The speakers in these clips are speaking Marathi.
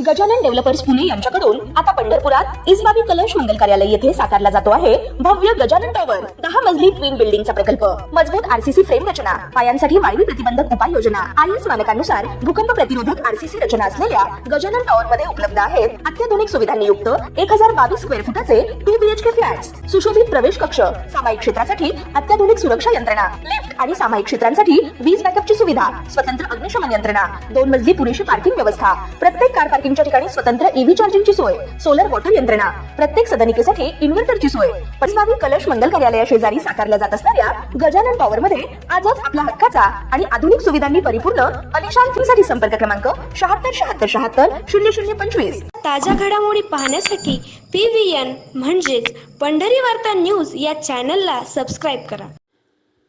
गजानन डेव्हलपर्स पुणे यांच्याकडून आता पंढरपुरात इसबाबी कलश मंगल कार्यालय येथे साकारला जातो आहे भव्य गजानन टॉवर 10 मजली ट्विन बिल्डिंगचा प्रकल्प, मजबूत आरसीसी फ्रेम रचना, पायांसाठी वायू प्रतिबंधक उपाययोजना, आयएस मानकानुसार भूकंप प्रतिरोधक आरसीसी रचना असलेल्या गजानन टॉवर मध्ये उपलब्ध आहेत अत्याधुनिक सुविधांनी युक्त 1022 स्क्वेअर फुटाचे 2 बीएचके फ्लॅट्स, सुशोभित प्रवेश कक्ष, सामायिक क्षेत्रासाठी अत्याधुनिक सुरक्षा यंत्रणा, लिफ्ट आणि सामायिक क्षेत्रांसाठी वीज बॅकअपची सुविधा, स्वतंत्र अग्निशमन यंत्रणा, 2 मजली पुरेशी पार्किंग व्यवस्था, प्रत्येक कार पार्किंगच्या ठिकाणी स्वतंत्र ईव्ही चार्जिंगची सोय, सोलर वॉटर यंत्रणा, प्रत्येक सदनिकेसाठी इन्व्हर्टरची सोय. इसबाबी कलश मंगल कार्यालया शेजारी साकारल्या जात असणाऱ्या गजानन टॉवर मध्ये आजच आपला हक्काचा आणि आधुनिक सुविधांनी परिपूर्ण अलिशान फ्रीसाठी संपर्क क्रमांक 7677700025. ताज्या घडामोडी पाहण्यासाठी PVN म्हणजेच पंढरी वार्ता न्यूज या चॅनलला सबस्क्राईब करा.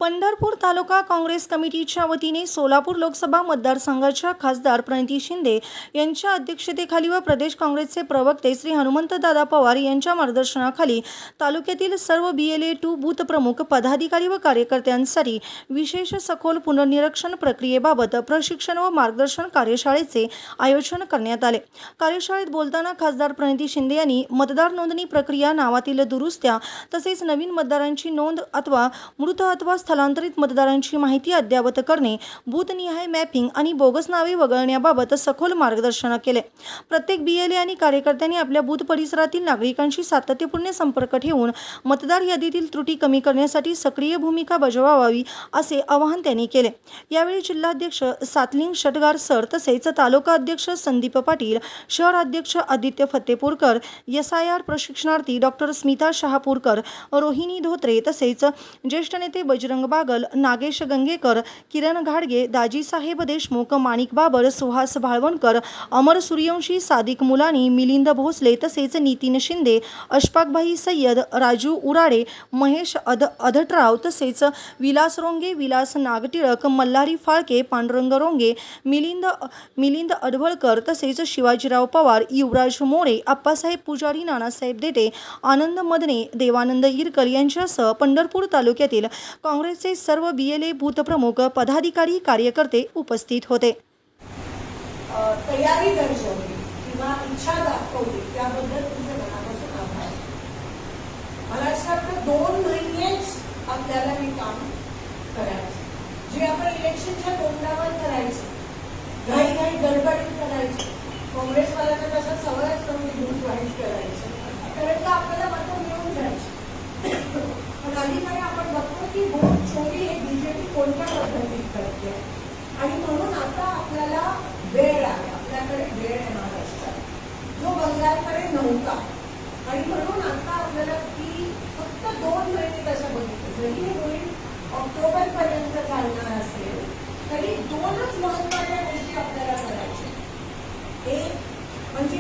पंढरपूर तालुका काँग्रेस कमिटीच्या वतीने सोलापूर लोकसभा मतदारसंघाच्या खासदार प्रणिती शिंदे यांच्या अध्यक्षतेखाली व प्रदेश काँग्रेसचे प्रवक्ते श्री हनुमंतदादा पवार यांच्या मार्गदर्शनाखाली तालुक्यातील सर्व BLA-2 बूथ प्रमुख पदाधिकारी व कार्यकर्त्यांसाठी विशेष सखोल पुनर्निरीक्षण प्रक्रियेबाबत प्रशिक्षण व मार्गदर्शन कार्यशाळेचे आयोजन करण्यात आले. कार्यशाळेत बोलताना खासदार प्रणिती शिंदे यांनी मतदार नोंदणी प्रक्रिया, नावातील दुरुस्त्या तसेच नवीन मतदारांची नोंद अथवा मृत अथवा स्थलांतरित मतदारांची माहिती अद्ययावत करणे, बूथनिहाय मॅपिंग आणि बोगस नावे वगळण्याबाबत सखोल मार्गदर्शन केले. प्रत्येक BLA आणि कार्यकर्त्यांनी आपल्या बूथ परिसरातील नागरिकांशी सातत्यपूर्ण संपर्क ठेवून मतदार यादीतील त्रुटी कमी करण्यासाठी सक्रिय भूमिका बजावावी असे आवाहन त्यांनी केले. यावेळी जिल्हाध्यक्ष सातलिंग शटगार सर तसेच तालुका अध्यक्ष संदीप पाटील, शहर अध्यक्ष आदित्य फतेपूरकर, SIR प्रशिक्षणार्थी डॉक्टर स्मिता शहापूरकर, रोहिणी धोत्रे तसेच ज्येष्ठ नेते बजरंग बागल, नागेश गंगेकर, किरण घाडगे, दाजीसाहेब देशमुख, माणिक बाबर, सुहास भाळवणकर, अमर सूर्यवंशी, सादिक मुलानी, मिलिंद भोसले तसेच नितीन शिंदे, अशफाकभाई सय्यद, राजू उराडे, महेश अधटराव तसेच विलास रोंगे, विलास नागटिळक, मल्हारी फाळके, पांडुरंग रोंगे, मिलिंद अडवळकर तसेच शिवाजीराव पवार, युवराज मोरे, आप्पासाहेब पुजारी, नानासाहेब देटे, आनंद मदने, देवानंद इरकल यांच्यासह पंढरपूर तालुक्यातील काँग्रेसचे सर्व BLA बूथ प्रमुख पदाधिकारी कार्यकर्ते उपस्थित होते. तयारी दर्शवली किंवा इच्छा दाखवली त्याबद्दल तुमचे मनापासून आभार. मला असं वाटतं 2 महिनेच आपल्याला हे काम करायचं. जे आपण इलेक्शनच्या तोंडावर करायचं, घाई गडबडीत करायचं, काँग्रेसवाल्यांना तसा सवयच करून बूथ वाईज करायचं, कारण का आपल्याला मतं मिळून जायचं. पण अलीकडे आपण बघतो की वोट चोरी हे BJP कोणत्या पद्धतीत करते आणि म्हणून आता आपल्याला वेळ आहे, आपल्याकडे वेळ आहे महाराष्ट्रात, जो बंगालकडे नव्हता. आणि म्हणून आता आपल्याला ती फक्त 2 महिने कसं बघितलं, जरी हे होईल ऑक्टोबरपर्यंत चालणार असेल तरी 2च महत्त्वाच्या गोष्टी आपल्याला करायच्या. एक म्हणजे